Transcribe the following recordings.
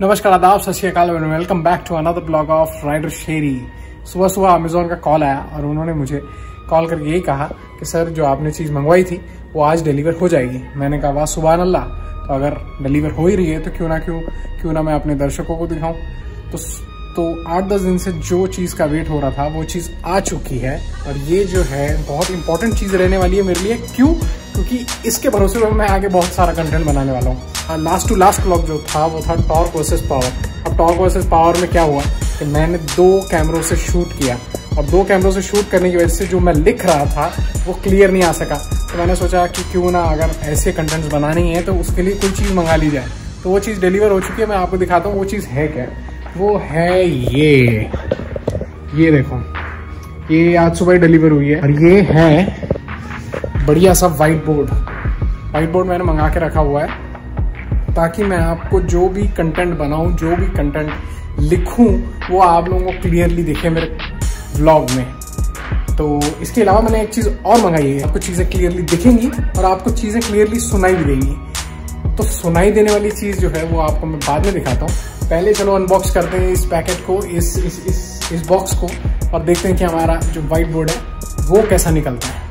नमस्कार, आदाब, सत श्री अकाल, welcome back to another blog of rider Sherry. सुबह सुबह अमेजोन का कॉल आया और उन्होंने मुझे कॉल करके यही कहा कि सर जो आपने चीज़ मंगवाई थी वो आज डिलीवर हो जाएगी। मैंने कहा वाह सुभान अल्लाह, तो अगर डिलीवर हो ही रही है तो क्यों ना मैं अपने दर्शकों को दिखाऊं। तो 8-10 दिन से जो चीज़ का वेट हो रहा था वो चीज़ आ चुकी है और ये जो है बहुत इंपॉर्टेंट चीज़ रहने वाली है मेरे लिए। क्योंकि इसके भरोसे पर मैं आगे बहुत सारा कंटेंट बनाने वाला हूँ। लास्ट टू लास्ट ब्लॉग जो था वो था टॉर्क वर्सेस पावर। अब टॉर्क वर्सेस पावर में क्या हुआ कि मैंने 2 कैमरों से शूट किया और 2 कैमरों से शूट करने की वजह से जो मैं लिख रहा था वो क्लियर नहीं आ सका। तो मैंने सोचा कि क्यों ना अगर ऐसे कंटेंट्स बनाने ही हैं तो उसके लिए कोई चीज़ मंगा ली जाए। तो वो चीज़ डिलीवर हो चुकी है, मैं आपको दिखाता हूँ वो चीज़ है क्या। वो है ये देखो, ये आज सुबह डिलीवर हुई है और ये है बढ़िया सा व्हाइट बोर्ड मैंने मंगा के रखा हुआ है ताकि मैं आपको जो भी कंटेंट बनाऊं, जो भी कंटेंट लिखूं वो आप लोगों को क्लियरली दिखे मेरे व्लॉग में। तो इसके अलावा मैंने एक चीज़ और मंगाई है, आपको चीज़ें क्लियरली दिखेंगी और आपको चीज़ें क्लियरली सुनाई भी देंगी। तो सुनाई देने वाली चीज़ जो है वो आपको मैं बाद में दिखाता हूँ। पहले चलो अनबॉक्स करते हैं इस पैकेट को, इस बॉक्स को, और देखते हैं कि हमारा जो व्हाइट बोर्ड है वो कैसा निकलता है।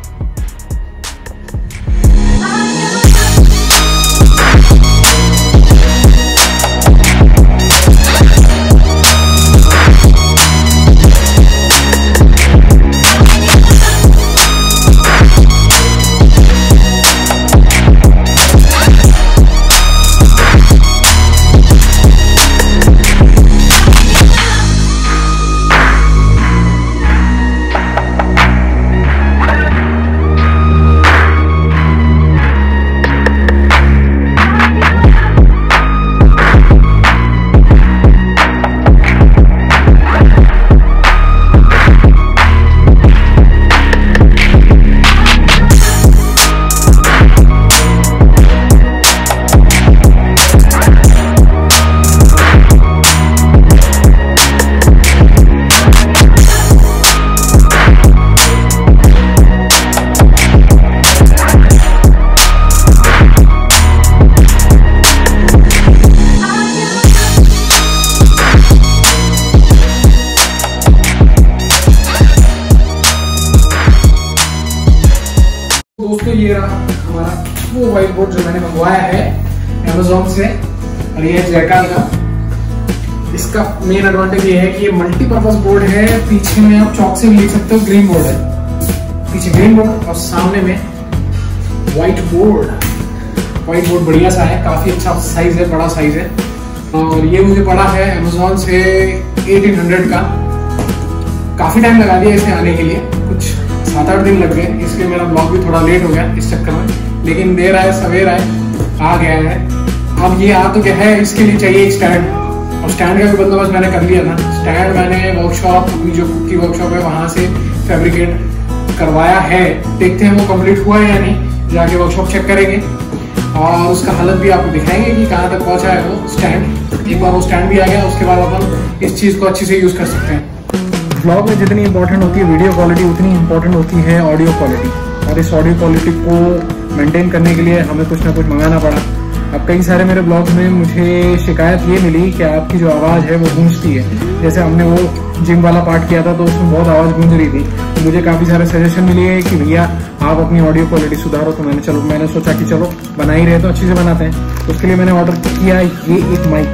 दोस्तों ये रहा हमारा वो व्हाइट बोर्ड जो मैंने मंगवाया है अमेजोन से और ये है जैकार्ड का। इसका मेन एडवांटेज ये है कि ये मल्टीपर्पज बोर्ड है। पीछे में आप चौक से भी लिख सकते हो, ग्रीन बोर्ड है, पीछे ग्रीन बोर्ड और सामने में व्हाइट बोर्ड बढ़िया सा है, काफी अच्छा साइज है, बड़ा साइज है। और ये मुझे पड़ा है अमेजोन से 1800 का। काफी टाइम लगा दिया इसे आने के लिए, कुछ 7-8 दिन लग गए, इसलिए मेरा ब्लॉग भी थोड़ा लेट हो गया इस चक्कर में। लेकिन देर आए सवेर आए, आ गया है। अब ये आ तो क्या है, इसके लिए चाहिए स्टैंड, और स्टैंड का भी बंदोबस्त मैंने कर लिया था। स्टैंड मैंने वर्कशॉप, जो की वर्कशॉप है वहाँ से फैब्रिकेट करवाया है। देखते हैं वो कंप्लीट हुआ है या नहीं, जाके वर्कशॉप चेक करेंगे और उसका हालत भी आपको दिखाएंगे कि कहाँ तक पहुँचा है वो स्टैंड। एक बार वो स्टैंड भी आ गया उसके बाद अपन इस चीज़ को अच्छे से यूज़ कर सकते हैं। ब्लॉग में जितनी इंपॉर्टेंट होती है वीडियो क्वालिटी, उतनी इंपॉर्टेंट होती है ऑडियो क्वालिटी। और इस ऑडियो क्वालिटी को मेंटेन करने के लिए हमें कुछ ना कुछ मंगाना पड़ा। अब कई सारे मेरे ब्लॉग्स में मुझे शिकायत ये मिली कि आपकी जो आवाज़ है वो गूंजती है। जैसे हमने वो जिम वाला पार्ट किया था तो उसमें बहुत आवाज़ गूंज रही थी। मुझे काफ़ी सारे सजेशन मिले हैं कि भैया आप अपनी ऑडियो क्वालिटी सुधारो। तो मैंने सोचा कि चलो बना ही रहे तो अच्छी से बनाते हैं। तो उसके लिए मैंने ऑर्डर किया ये एक माइक।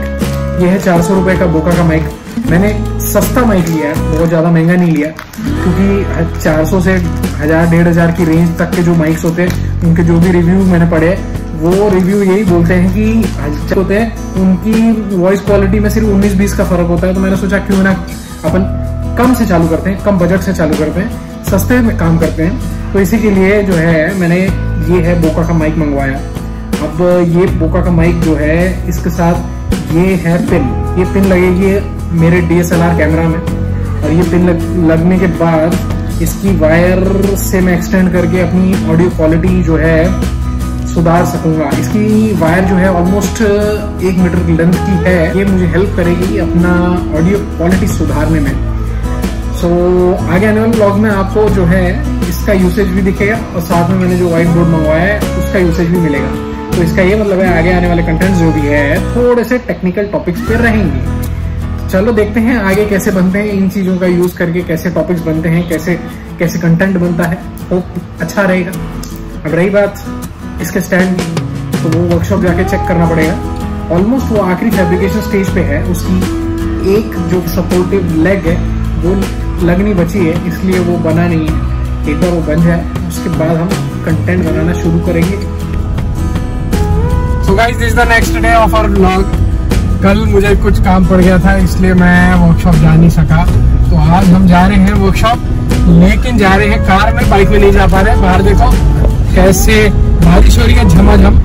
ये है 400 रुपये का बोका का माइक। मैंने सस्ता माइक लिया है, बहुत ज़्यादा महंगा नहीं लिया, क्योंकि 400 से 1000-1500 की रेंज तक के जो माइक्स होते हैं उनके जो भी रिव्यू मैंने पढ़े वो रिव्यू यही बोलते हैं कि होते हैं उनकी वॉइस क्वालिटी में सिर्फ 19-20 का फर्क होता है। तो मैंने सोचा क्यों ना अपन कम से चालू करते हैं, कम बजट से चालू करते हैं, सस्ते में काम करते हैं। तो इसी के लिए जो है मैंने ये है बोका का माइक मंगवाया। अब ये बोका का माइक जो है इसके साथ ये है पिन, ये पिन लगेगी मेरे DSLR कैमरा में और ये पिन लगने के बाद इसकी वायर से मैं एक्सटेंड करके अपनी ऑडियो क्वालिटी जो है सुधार सकूंगा। इसकी वायर जो है ऑलमोस्ट 1 मीटर की लेंथ की है। ये मुझे हेल्प करेगी अपना ऑडियो क्वालिटी सुधारने में। आगे आने वाले ब्लॉग में आपको जो है इसका यूसेज भी दिखेगा और साथ में मैंने जो व्हाइट बोर्ड मंगवाया है उसका यूसेज भी मिलेगा। तो इसका ये मतलब है आगे आने वाले कंटेंट जो भी है थोड़े से टेक्निकल टॉपिक्स पे रहेंगे। चलो देखते हैं आगे कैसे बनते हैं, इन चीज़ों का यूज़ करके कैसे टॉपिक्स बनते हैं, कैसे कंटेंट बनता है। होप अच्छा रहेगा। अब रही बात इसके स्टैंड की, तो वो वर्कशॉप जाके चेक करना पड़ेगा। ऑलमोस्ट वो आखिरी फैब्रिकेशन स्टेज पे है। उसकी एक जो सपोर्टिव लेग है वो लगनी बची है, इसलिए वो बना नहीं है। एक बार वो बन जाए उसके बाद हम कंटेंट बनाना शुरू करेंगे। So guys, this is the next day of our vlog. कल मुझे कुछ काम पड़ गया था इसलिए मैं वर्कशॉप जा नहीं सका, तो आज हम जा रहे हैं वर्कशॉप, लेकिन जा रहे हैं कार में, बाइक में नहीं जा पा रहे। बाहर देखो कैसे बारिश हो रही है झमाझम,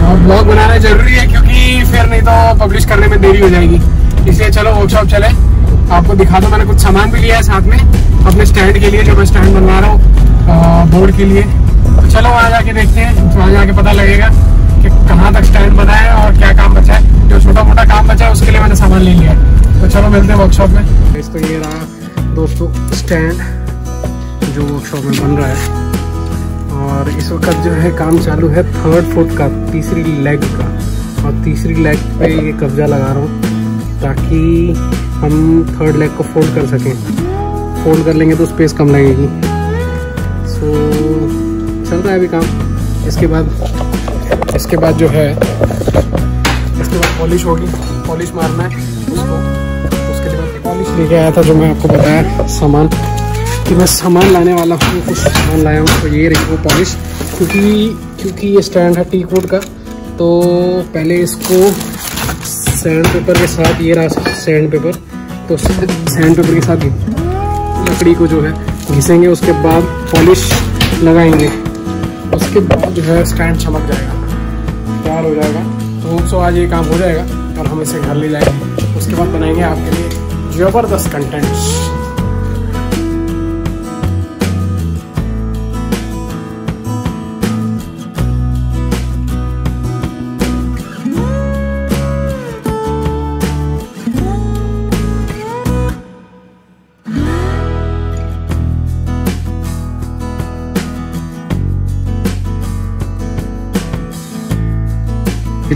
और ब्लॉग बनाना जरूरी है क्योंकि फिर नहीं तो पब्लिश करने में देरी हो जाएगी। इसलिए चलो वर्कशॉप चले, आपको दिखा दो। मैंने कुछ सामान भी लिया है साथ में अपने स्टैंड के लिए, जो मैं स्टैंड बनवा रहा हूँ बोर्ड के लिए। तो चलो वहाँ जाके देखते हैं, वहाँ जाके पता लगेगा कि कहाँ तक स्टैंड बना है और क्या काम बचा है। जो छोटा मोटा काम बचा है उसके लिए मैंने सामान ले लिया है। तो चलो मिलते हैं वर्कशॉप में। तो ये रहा दोस्तों स्टैंड जो वर्कशॉप में बन रहा है, और इस वक्त जो है काम चालू है 3rd फुट का, तीसरी लेग का। और तीसरी लेग पे ये कब्जा लगा रहा हूँ ताकि हम 3rd लेग को फोल्ड कर सकें। फोल्ड कर लेंगे तो स्पेस कम लगेगी। सो चल रहा है अभी काम। इसके बाद जो है इसके बाद पॉलिश होगी, पॉलिश मारना है उसको। उसके बाद पॉलिश लेके आया था जो मैं आपको बताया सामान कि मैं सामान लाने वाला हूँ, कुछ सामान लाया हूँ। तो ये रही वो पॉलिश, क्योंकि ये स्टैंड है टीक वुड का, तो पहले इसको सैंड पेपर के साथ, ये रहा सैंड पेपर, तो सैंड पेपर के साथ लकड़ी को जो है घिसेंगे, उसके बाद पॉलिश लगाएंगे, उसके बाद जो है स्टैंड चमक जाएगा, तैयार हो जाएगा। तो आज ये काम हो जाएगा और हम इसे घर ले जाएंगे। उसके बाद बनाएंगे आपके लिए जबरदस्त कंटेंट।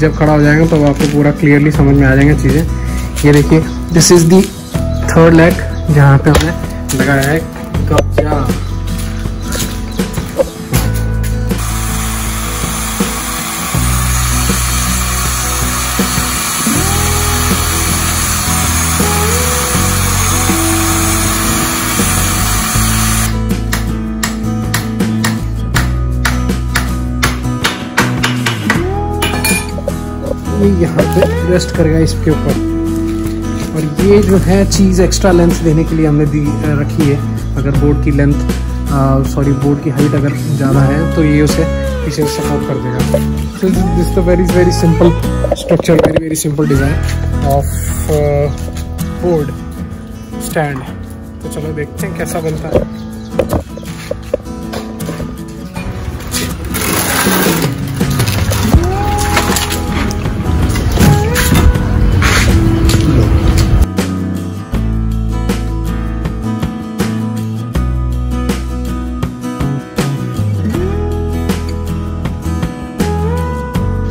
जब खड़ा हो जाएगा तो आपको पूरा क्लियरली समझ में आ जाएंगे चीज़ें। ये देखिए, this is the 3rd leg जहाँ पे हमने लगाया है कब्जा। ये यहाँ पे रेस्ट करेगा इसके ऊपर। और ये जो है चीज़ एक्स्ट्रा लेंथ देने के लिए हमने रखी है। अगर बोर्ड की लेंथ बोर्ड की हाइट अगर ज़्यादा है तो ये उसे पीछे सपोर्ट कर देगा। So this the very simple structure, very simple design of board stand. तो चलो देखते हैं कैसा बनता है।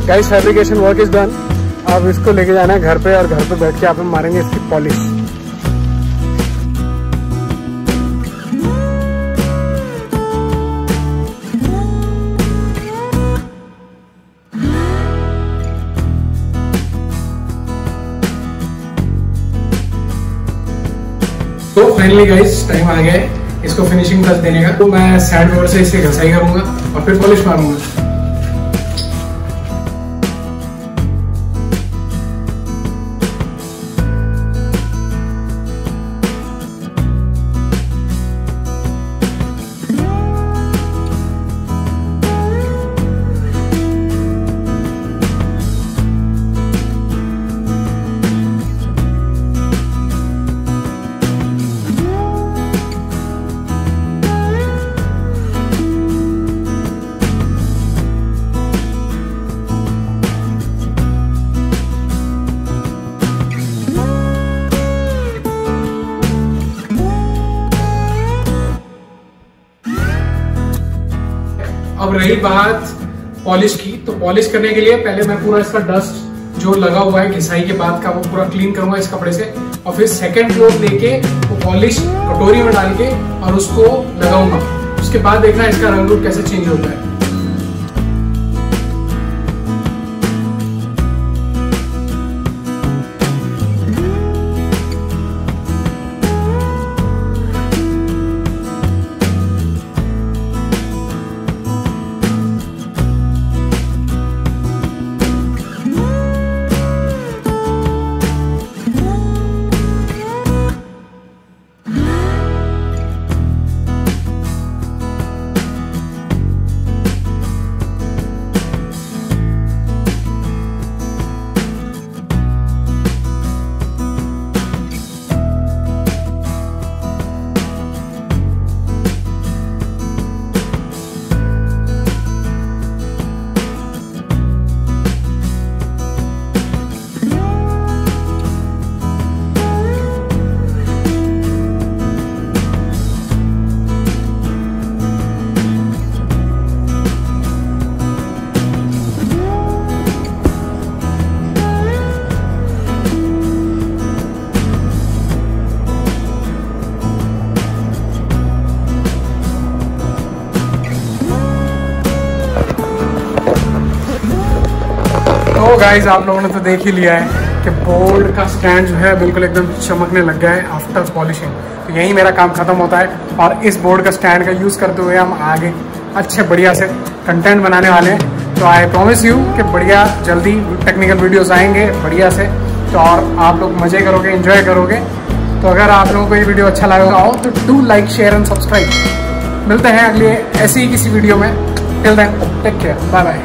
Guys, fabrication work is done. अब इसको लेके जाना है घर पे, और घर पे बैठ के आप हम मारेंगे इसकी पॉलिश। तो फाइनली गाइस टाइम आ गया है इसको फिनिशिंग टच देने का। तो मैं सैंड पेपर से इसे घसाई करूंगा और फिर पॉलिश मारूंगा। अब रही बात पॉलिश की। तो पॉलिश करने के लिए पहले मैं पूरा इसका डस्ट जो लगा हुआ है घिसाई के बाद का वो पूरा क्लीन करूंगा इस कपड़े से, और फिर सेकंड फ्लोर लेके वो पॉलिश कटोरी में डाल के और उसको लगाऊंगा। उसके बाद देखना इसका रंग रूप कैसे चेंज होता है। तो गाइज आप लोगों ने तो देख ही लिया है कि बोर्ड का स्टैंड जो है बिल्कुल एकदम चमकने लग गया है आफ्टर पॉलिशिंग। तो यही मेरा काम खत्म होता है और इस बोर्ड का स्टैंड का यूज़ करते हुए हम आगे अच्छे बढ़िया से कंटेंट बनाने वाले हैं। तो आई प्रॉमिस यू कि बढ़िया जल्दी टेक्निकल वीडियोस आएंगे बढ़िया से, तो और आप लोग मज़े करोगे, एंजॉय करोगे। तो अगर आप लोगों को ये वीडियो अच्छा लगा हो तो do like, share and subscribe. मिलते हैं अगले ऐसी ही किसी वीडियो में। Till then take care, bye bye.